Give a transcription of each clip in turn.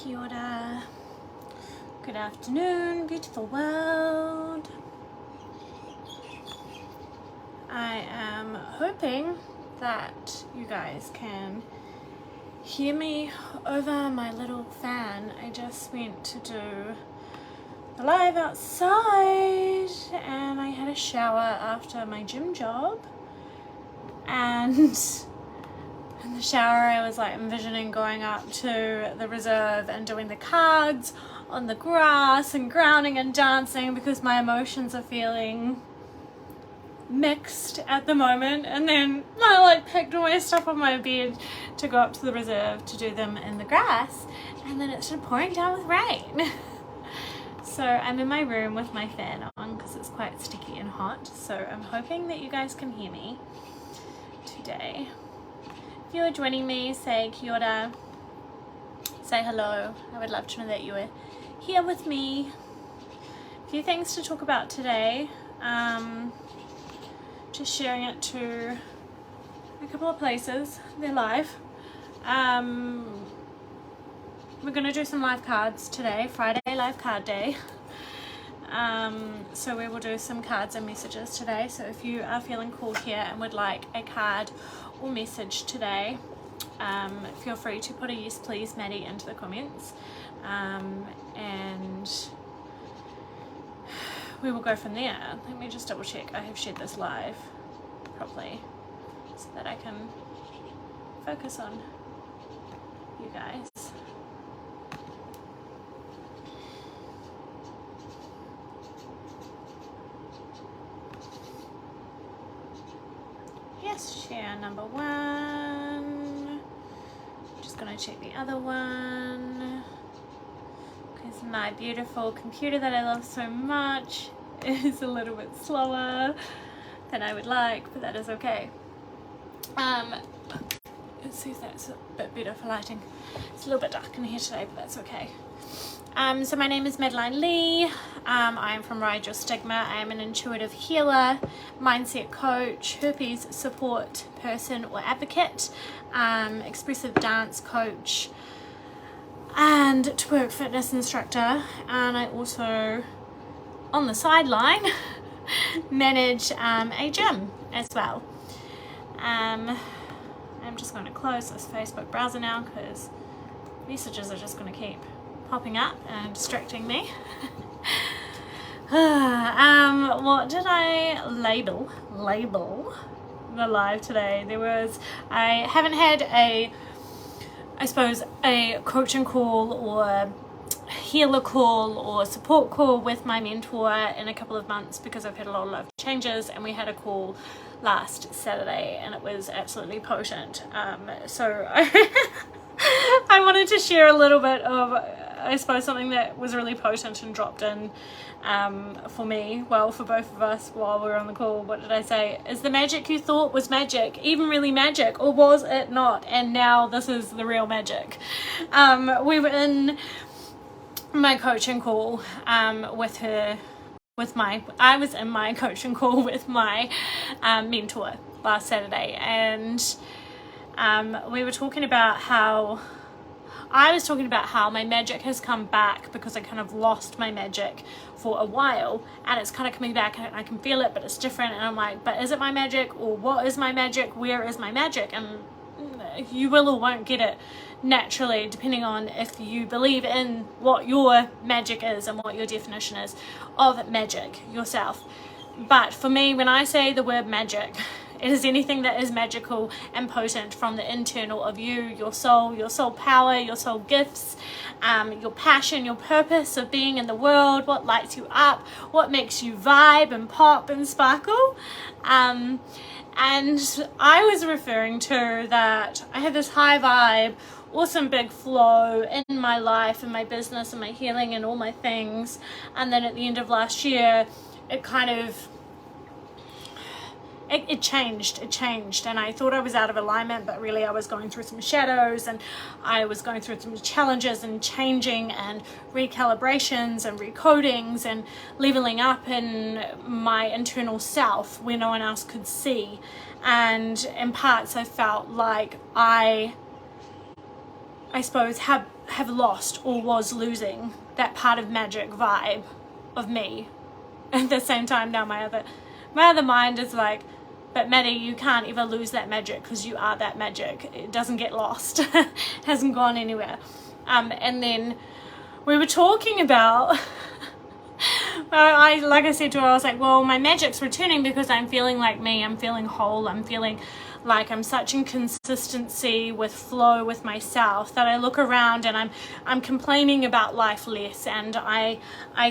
Kia ora. Good afternoon, beautiful world. I am hoping that you guys can hear me over my little fan. I just went to do the live outside and I had a shower after my gym job, and in the shower I was like envisioning going up to the reserve and doing the cards on the grass and grounding and dancing because my emotions are feeling mixed at the moment. And then I like packed all my stuff on my bed to go up to the reserve to do them in the grass, and then it started pouring down with rain. So I'm in my room with my fan on because it's quite sticky and hot, so I'm hoping that you guys can hear me today. If you are joining me, say kia ora, say hello. I would love to know that you are here with me. A few things to talk about today. Just sharing it to a couple of places. They're live. We're going to do some live cards today, Friday live card day. So we will do some cards and messages today. So if you are feeling called here and would like a card or message today, feel free to put a yes please Maddie into the comments, and we will go from there. Let me just double check I have shared this live properly so that I can focus on you guys. Yes, share number one. Just gonna check the other one because my beautiful computer that I love so much is a little bit slower than I would like, but that is okay. Let's see if that's a bit better for lighting. It's a little bit dark in here today, but that's okay. So my name is Madeline Lee. I am from Ride Your Stigma. I am an intuitive healer, mindset coach, herpes support person or advocate, expressive dance coach, and twerk fitness instructor. And I also, on the sideline, manage a gym as well. I'm just going to close this Facebook browser now because messages are just going to keep popping up and distracting me. What did I label the live today? I haven't had a coaching call or healer call or support call with my mentor in a couple of months because I've had a lot of life changes, and we had a call last Saturday and it was absolutely potent. So I wanted to share a little bit of, I suppose, something that was really potent and dropped in for me, well, for both of us while we were on the call. What did I say? Is the magic you thought was magic even really magic, or was it not? And now this is the real magic. We were in my coaching call I was in my coaching call with my mentor last Saturday, and we were talking about how my magic has come back because I kind of lost my magic for a while, and it's kind of coming back and I can feel it, but it's different. And I'm like, but is it my magic, or what is my magic? Where is my magic? And you will or won't get it naturally depending on if you believe in what your magic is and what your definition is of magic yourself. But for me, when I say the word magic, it is anything that is magical and potent from the internal of you, your soul power, your soul gifts, your passion, your purpose of being in the world, what lights you up, what makes you vibe and pop and sparkle. And I was referring to that I had this high vibe, awesome big flow in my life and my business and my healing and all my things. And then at the end of last year, it kind of it changed, and I thought I was out of alignment, but really I was going through some shadows, and I was going through some challenges and changing and recalibrations and recodings and leveling up in my internal self where no one else could see. And in parts I felt like I I suppose, have lost or was losing that part of magic vibe of me. At the same time, now my other mind is like, but Maddie, you can't ever lose that magic because you are that magic. It doesn't get lost. It hasn't gone anywhere. And then we were talking about, like I said to her, I was like, well, my magic's returning because I'm feeling like me. I'm feeling whole. I'm feeling like I'm such in consistency with flow with myself that I look around and I'm complaining about life less, and I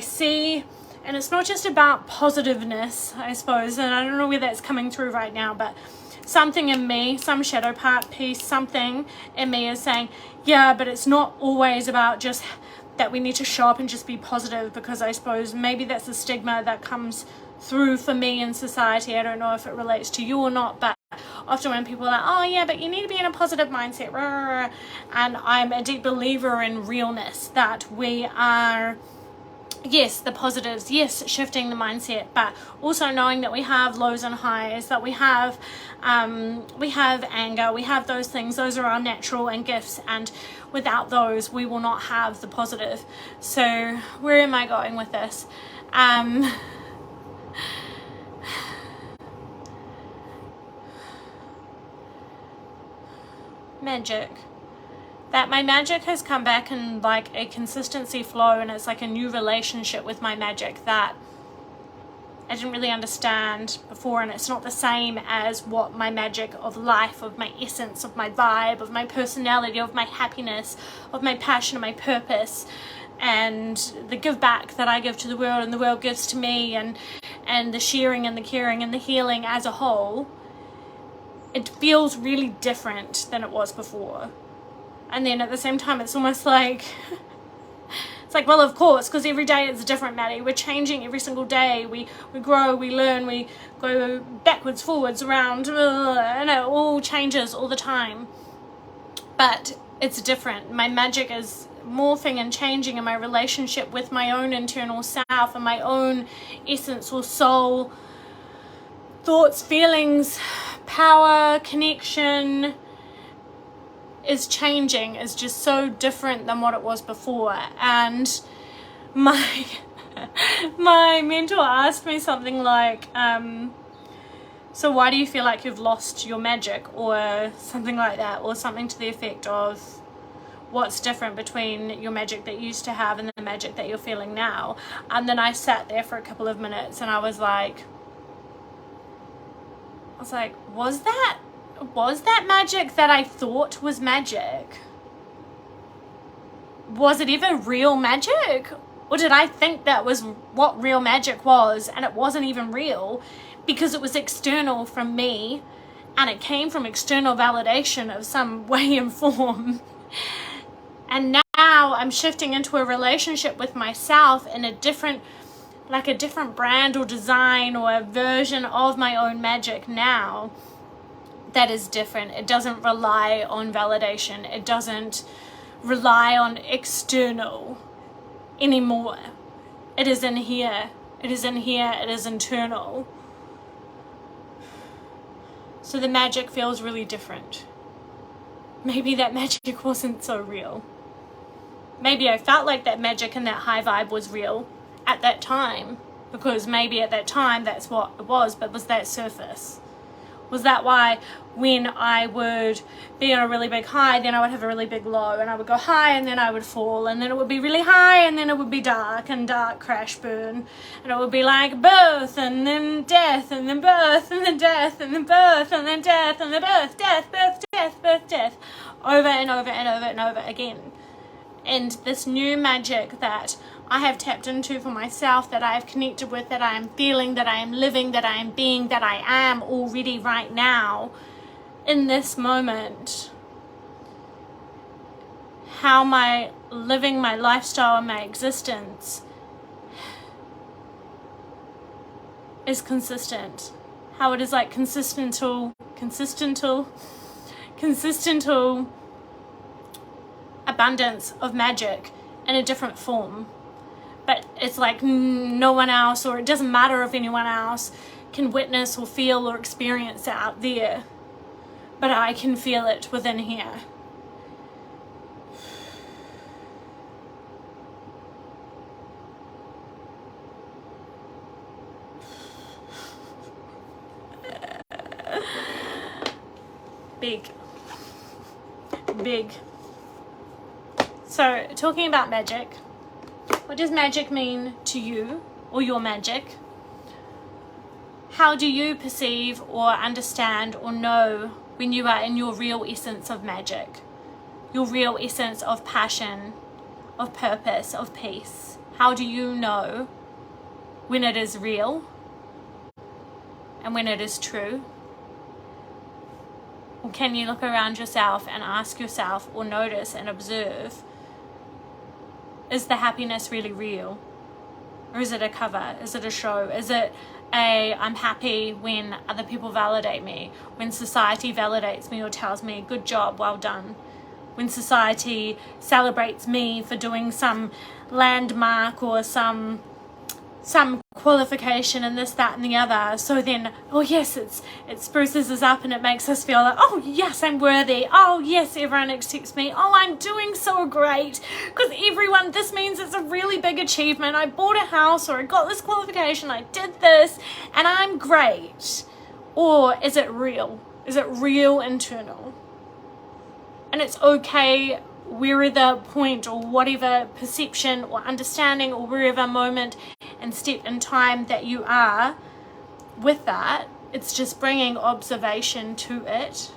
see. And it's not just about positiveness, I suppose, and I don't know where that's coming through right now, but something in me, some shadow part piece, something in me is saying, yeah, but it's not always about just that we need to show up and just be positive, because I suppose maybe that's the stigma that comes through for me in society. I don't know if it relates to you or not, but often when people are like, oh yeah, but you need to be in a positive mindset, and I'm a deep believer in realness, that we are, yes, the positives, yes, shifting the mindset, but also knowing that we have lows and highs, that we have anger, we have those things. Those are our natural and gifts, and without those we will not have the positive. So where am I going with this? Magic. That my magic has come back in like a consistency flow, and it's like a new relationship with my magic that I didn't really understand before, and it's not the same as what my magic of life, of my essence, of my vibe, of my personality, of my happiness, of my passion, of my purpose, and the give back that I give to the world and the world gives to me, and the sharing and the caring and the healing as a whole. It feels really different than it was before. And then at the same time, it's almost like, it's like, well, of course, because every day it's different, Maddie. We're changing every single day. We grow, we learn, we go backwards, forwards, around, and it all changes all the time. But it's different. My magic is morphing and changing in my relationship with my own internal self and my own essence or soul, thoughts, feelings, power, connection is changing, is just so different than what it was before. And my mentor asked me something like, so why do you feel like you've lost your magic, or something like that, or something to the effect of what's different between your magic that you used to have and the magic that you're feeling now. And then I sat there for a couple of minutes and I was like, was that magic that I thought was magic? Was it even real magic? Or did I think that was what real magic was, and it wasn't even real because it was external from me and it came from external validation of some way and form? And now I'm shifting into a relationship with myself in a different brand or design or a version of my own magic now that is different. It doesn't rely on validation. It doesn't rely on external anymore. It is in here. It is in here. It is internal. So the magic feels really different. Maybe that magic wasn't so real. Maybe I felt like that magic and that high vibe was real at that time, because maybe at that time that's what it was, but was that surface? Was that why when I would be on a really big high, then I would have a really big low, and I would go high and then I would fall, and then it would be really high and then it would be dark, and dark crash burn, and it would be like birth and then death and then birth and then death and then birth and then death and then birth, death, birth, death, birth, death, over and over and over and over again. And this new magic that I have tapped into for myself, that I have connected with, that I am feeling, that I am living, that I am being, that I am already right now, in this moment, how my living my lifestyle and my existence is consistent. How it is like consistental abundance of magic in a different form. But it's like no one else, or it doesn't matter if anyone else can witness or feel or experience it out there, but I can feel it within here. Big. Big. So, talking about magic, what does magic mean to you, or your magic? How do you perceive or understand or know when you are in your real essence of magic? Your real essence of passion, of purpose, of peace? How do you know when it is real and when it is true? Or can you look around yourself and ask yourself or notice and observe, is the happiness really real? Or is it a cover? Is it a show? Is it I'm happy when other people validate me, when society validates me or tells me, good job, well done? When society celebrates me for doing some landmark or some qualification and this, that and the other, so then, oh yes, it spruces us up and it makes us feel like, oh yes, I'm worthy, oh yes, everyone accepts me, oh I'm doing so great, because everyone, this means it's a really big achievement, I bought a house, or I got this qualification, I did this, and I'm great. Or is it real? Is it real internal? And it's okay wherever point or whatever perception or understanding or wherever moment and step in time that you are with that. It's just bringing observation to it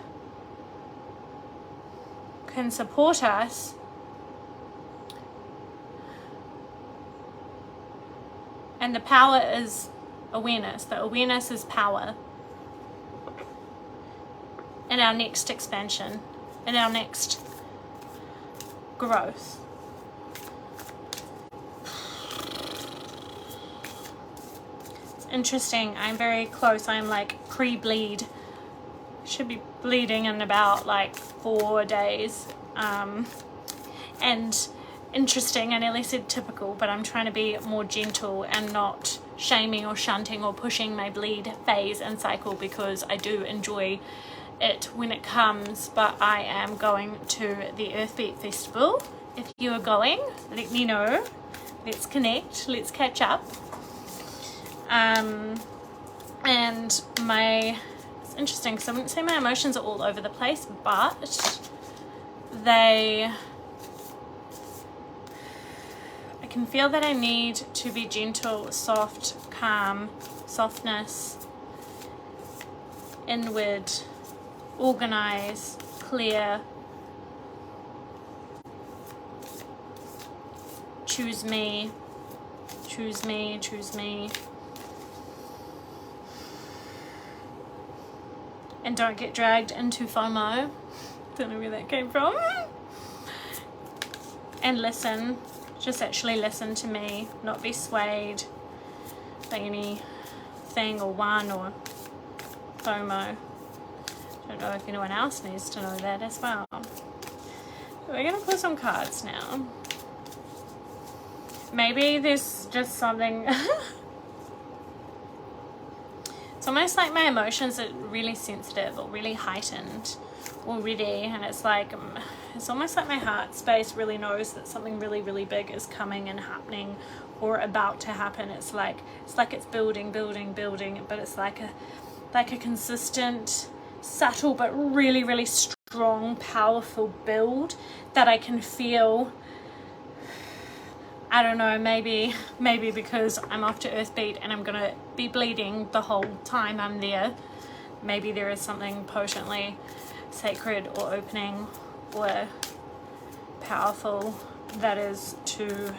can support us and the power is awareness. The awareness is power in our next expansion, in our next growth. It's interesting. I'm very close. I'm like pre-bleed. Should be bleeding in about like 4 days. And interesting, I nearly said typical, but I'm trying to be more gentle and not shaming or shunting or pushing my bleed phase and cycle, because I do enjoy it when it comes. But I am going to the Earthbeat Festival. If you are going, let me know. Let's connect, let's catch up. And it's interesting because I wouldn't say my emotions are all over the place, but I can feel that I need to be gentle, soft, calm, softness, inward, organize, clear, choose me, choose me, choose me. And don't get dragged into FOMO. Don't know where that came from. And listen. Just actually listen to me. Not be swayed by anything or one or FOMO. Don't know if anyone else needs to know that as well. We're going to pull some cards now. Maybe there's just something... It's almost like my emotions are really sensitive or really heightened already, and it's like it's almost like my heart space really knows that something really, really big is coming and happening or about to happen. It's like it's building, but it's like a consistent, subtle but really, really strong, powerful build that I can feel. I don't know, maybe because I'm off to Earthbeat and I'm gonna be bleeding the whole time I'm there. Maybe there is something potently sacred or opening or powerful that is to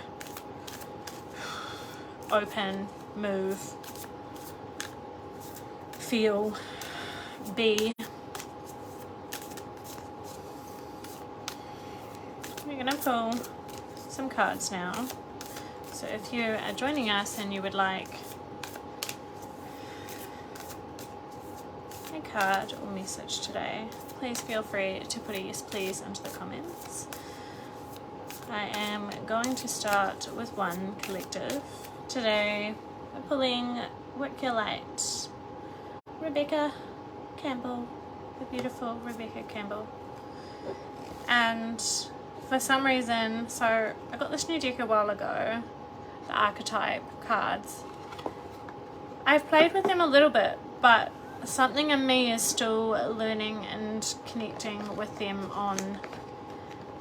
open, move, feel, be. We're gonna pull some cards now. So if you are joining us and you would like a card or message today, please feel free to put a yes please into the comments. I am going to start with one collective. Today we're pulling Work Your Light, Rebecca Campbell, the beautiful Rebecca Campbell. And for some reason, so I got this new deck a while ago, the archetype cards. I've played with them a little bit, but something in me is still learning and connecting with them on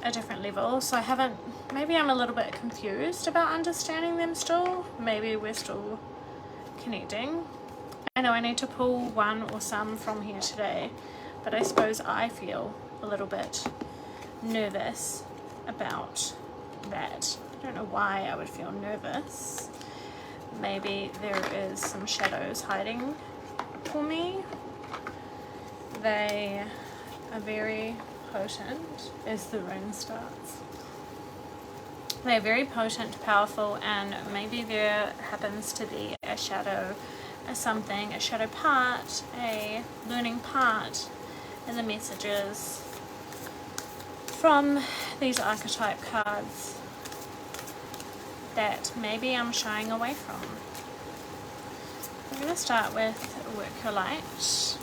a different level. So I haven't, maybe I'm a little bit confused about understanding them still. Maybe we're still connecting. I know I need to pull one or some from here today, but I suppose I feel a little bit nervous about that. I don't know why I would feel nervous. Maybe there is some shadows hiding for me. They are very potent as the rune starts. They're very potent, powerful, and maybe there happens to be a shadow, a shadow part, a learning part in the messages from these archetype cards that maybe I'm shying away from. We're going to start with Work Your Light.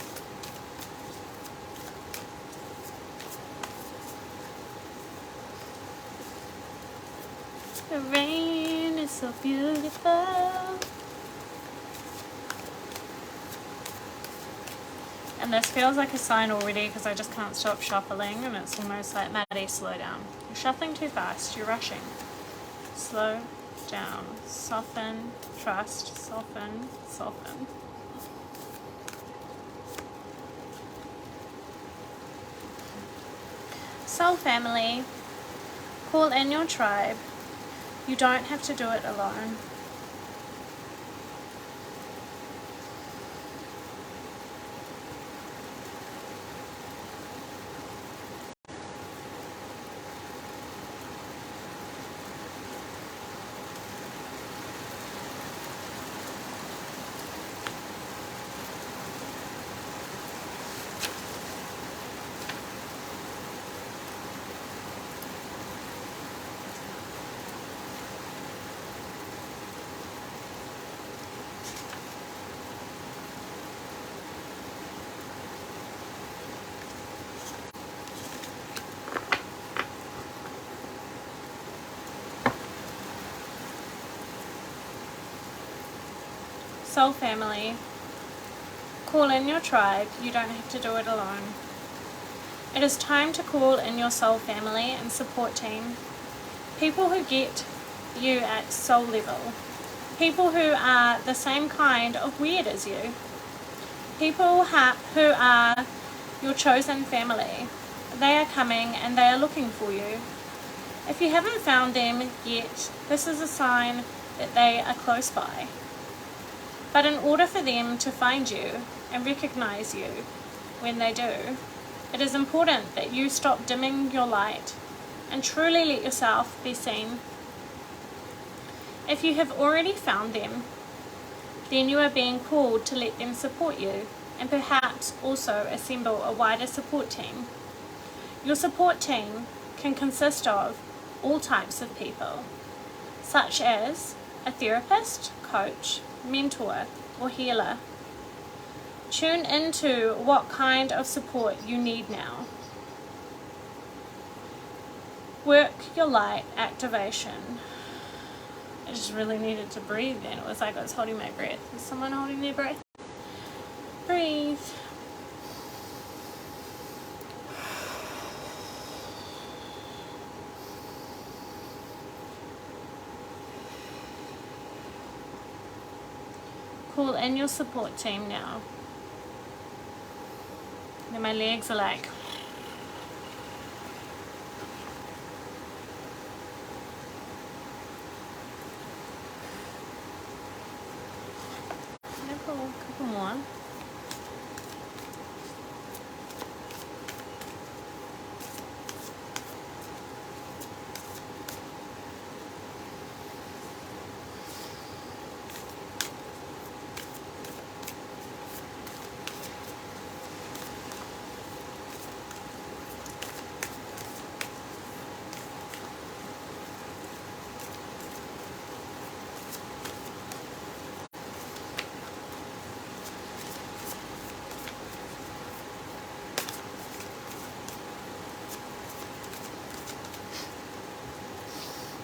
The rain is so beautiful. And this feels like a sign already because I just can't stop shuffling, and it's almost like, Maddie, slow down. You're shuffling too fast, you're rushing. Slow down. Soften, trust, soften, soften. Soul family, call in your tribe. You don't have to do it alone. Soul family, call in your tribe. You don't have to do it alone. It is time to call in your soul family and support team. People who get you at soul level. People who are the same kind of weird as you. People who are your chosen family. They are coming and they are looking for you. If you haven't found them yet, this is a sign that they are close by. But in order for them to find you and recognize you when they do, it is important that you stop dimming your light and truly let yourself be seen. If you have already found them, then you are being called to let them support you and perhaps also assemble a wider support team. Your support team can consist of all types of people, such as a therapist, coach, mentor, or healer. Tune into what kind of support you need now. Work your light activation. I just really needed to breathe then. It was like I was holding my breath. Is someone holding their breath? Breathe. Call in your support team now. And my legs are like, a couple more.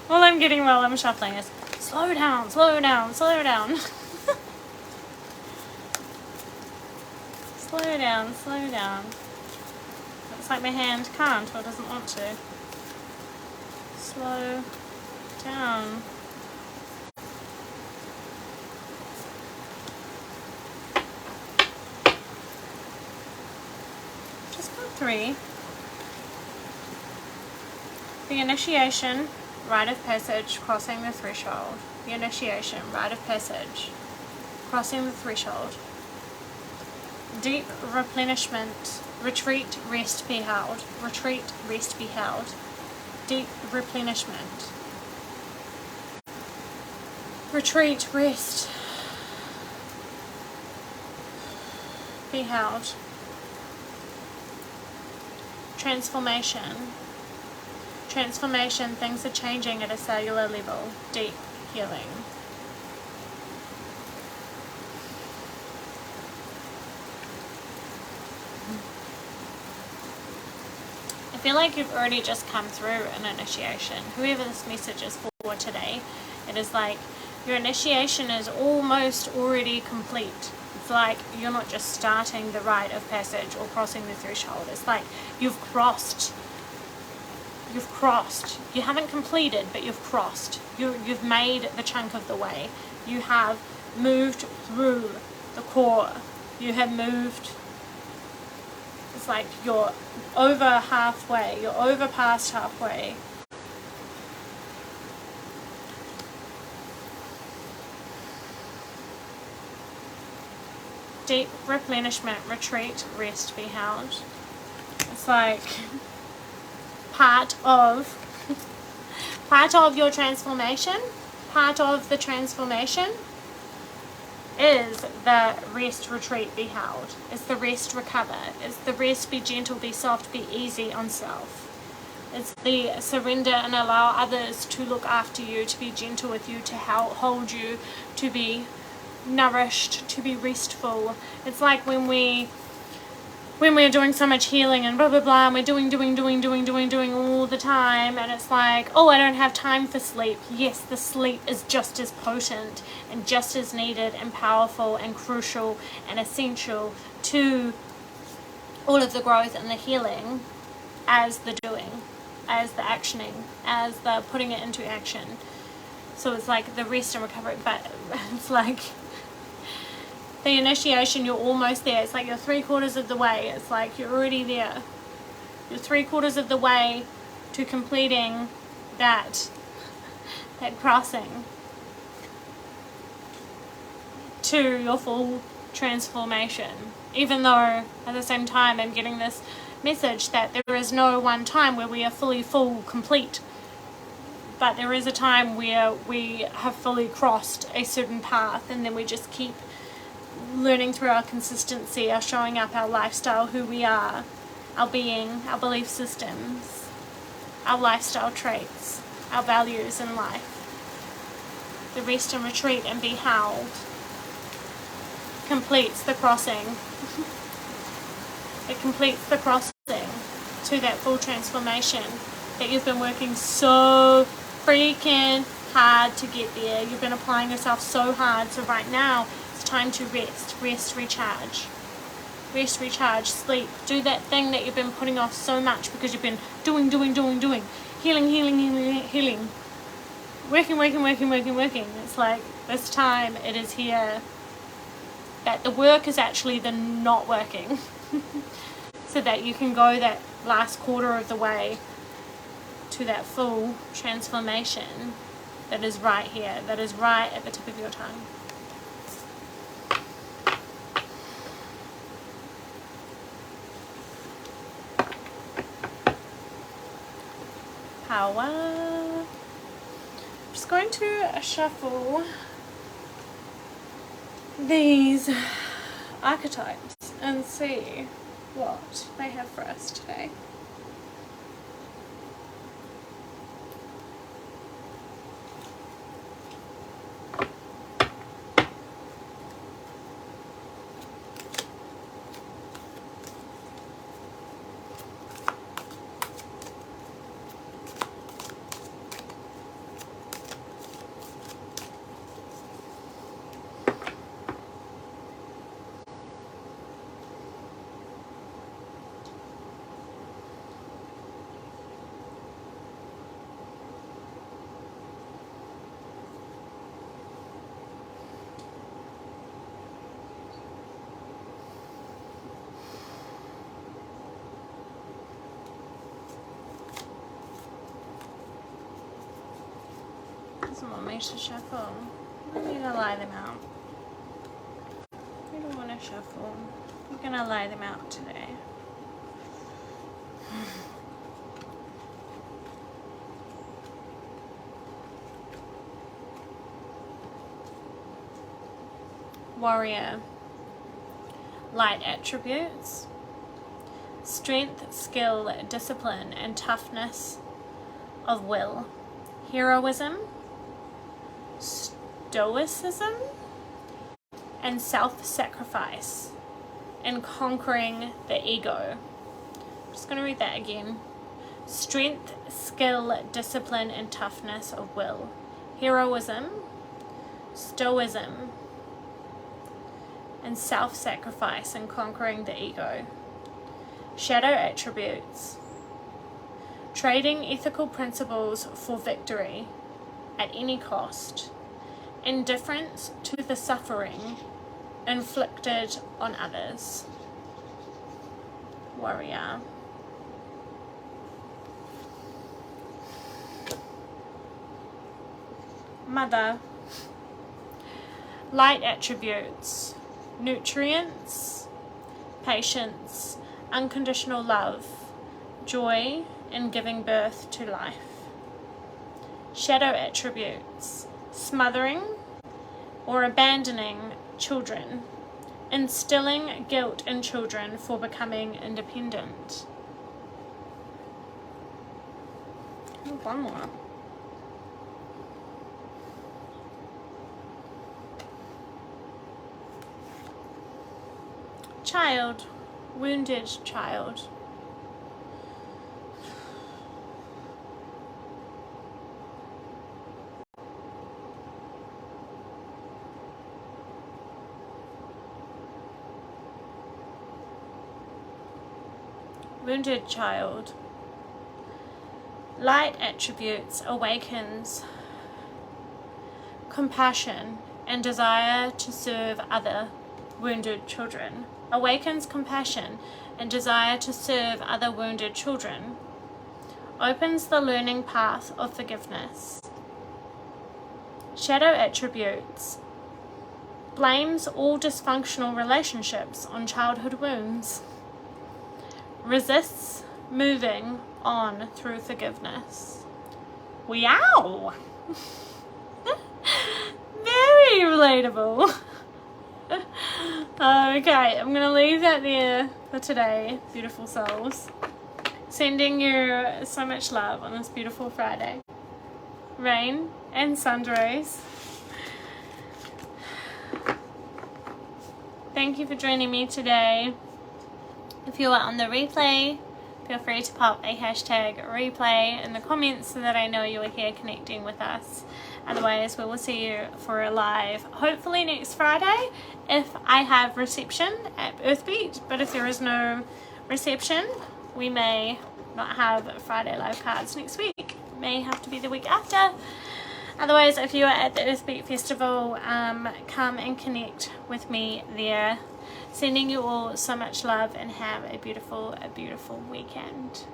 All I'm getting while I'm shuffling is slow down, slow down, slow down. Slow down, slow down. Looks like my hand can't or doesn't want to. Slow down. Just got 3. The initiation, rite of passage, crossing the threshold. The initiation, rite of passage, crossing the threshold. Deep replenishment, retreat, rest, be held. Retreat, rest, be held. Deep replenishment. Retreat, rest, be held. Transformation. Transformation, things are changing at a cellular level. Deep healing. I feel like you've already just come through an initiation. Whoever this message is for today, it is like your initiation is almost already complete. It's like you're not just starting the rite of passage or crossing the threshold. It's like you've crossed. You've crossed. You haven't completed, but you've crossed. You've made the chunk of the way. You have moved through the core. You have moved. It's like you're over halfway. You're over past halfway. Deep replenishment, retreat, rest, be held. It's like part of your transformation, part of the transformation is the rest, retreat, be held. It's the rest, recover. It's the rest, be gentle, be soft, be easy on self. It's the surrender and allow others to look after you, to be gentle with you, to hold you, to be nourished, to be restful. It's like when we're doing so much healing and blah blah blah, and we're doing all the time, and it's like, oh, I don't have time for sleep. Yes, the sleep is just as potent and just as needed and powerful and crucial and essential to all of the growth and the healing as the doing, as the actioning, as the putting it into action. So it's like the rest and recovery, but it's like the initiation, you're almost there. It's like you're 3/4 of the way. It's like you're already there. You're 3/4 of the way to completing that crossing to your full transformation. Even though at the same time I'm getting this message that there is no one time where we are fully complete. But there is a time where we have fully crossed a certain path, and then we just keep learning through our consistency, our showing up, our lifestyle, who we are, our being, our belief systems, our lifestyle traits, our values in life. The rest and retreat and be held completes the crossing. It completes the crossing to that full transformation that you've been working so freaking hard to get there. You've been applying yourself so hard. So right now, it's time to rest, recharge. Rest, recharge, sleep. Do that thing that you've been putting off so much because you've been doing. Healing. Working. It's like this time it is here that the work is actually the not working. So that you can go that last quarter of the way to that full transformation that is right here, that is right at the tip of your tongue. Power. I'm just going to shuffle these archetypes and see what they have for us today. doesn't want me to shuffle. I need to lay them out. We don't want to shuffle. We're going to lay them out today. Warrior. Light attributes: strength, skill, discipline, and toughness of will. Heroism, stoicism, and self-sacrifice in conquering the ego. I'm just going to read that again. Strength, skill, discipline, and toughness of will. Heroism, stoicism, and self-sacrifice in conquering the ego. Shadow attributes: trading ethical principles for victory at any cost, indifference to the suffering inflicted on others. Warrior. Mother. Light attributes: nutrients, patience, unconditional love, joy in giving birth to life. Shadow attributes: smothering or abandoning children, instilling guilt in children for becoming independent. One more. Child, wounded child. Wounded child. Light attributes awakens compassion and desire to serve other wounded children. Awakens compassion and desire to serve other wounded children. Opens the learning path of forgiveness. Shadow attributes: blames all dysfunctional relationships on childhood wounds. Resists moving on through forgiveness. Wow! Very relatable. Okay, I'm going to leave that there for today, beautiful souls. Sending you so much love on this beautiful Friday. Rain and sunrays. Thank you for joining me today. If you are on the replay, feel free to pop a hashtag replay in the comments so that I know you are here connecting with us. Otherwise, we will see you for a live, hopefully next Friday, if I have reception at Earthbeat. But if there is no reception, we may not have Friday live cards next week. May have to be the week after. Otherwise, if you are at the Earthbeat Festival, come and connect with me there. Sending you all so much love and have a beautiful weekend.